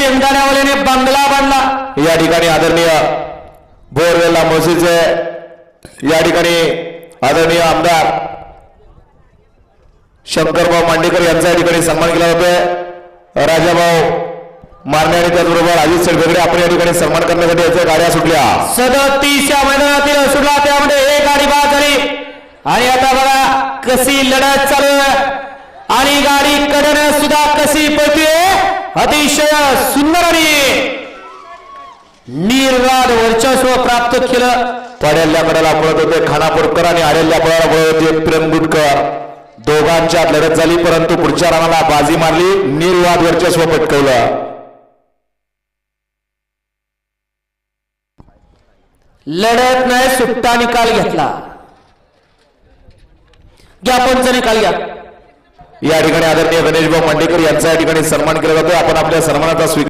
शेंगदाण्यावाल्याने बंगला बांधला। या ठिकाणी आदरणीय बोरवेला मस्जिदचे या ठिकाणी आदरणीय आमदार शंकरभाऊ मांडेकर यांचा या ठिकाणी सन्मान केला होता। राजाभाऊ मारणे आणि त्याचबरोबर अजित शेडबेगडे आपण या ठिकाणी सन्मान करण्यासाठी याच्या गाड्या सुटल्या। 37 या मैदानातील सुटला, त्यामध्ये एक गाडी बाद झाली आणि आता बघा कशी लढत चालू आहे आणि गाडी कडन सुद्धा कशी पळते। अतिशय सुंदर आणि निर्वाद वर्चस्व प्राप्त केलं। पड्याल्या कडाला पळत होते खानापूरकर आणि आड्याल्या कडाला पळत होते प्रेम गुटकर। दोघांच्यात लढत झाली परंतु पुढच्या रानाला बाजी मारली, निर्वाद वर्चस्व पटकवलं। लढत नाही सुट्टा निकाल घेतला। घ्या पंच निकाल घ्या। या ठिकाणी आदरणीय गणेशभाऊ मांडेकर यांचा या ठिकाणी सन्मान केला जातो। आपण आपल्या सन्मानाचा स्वीकार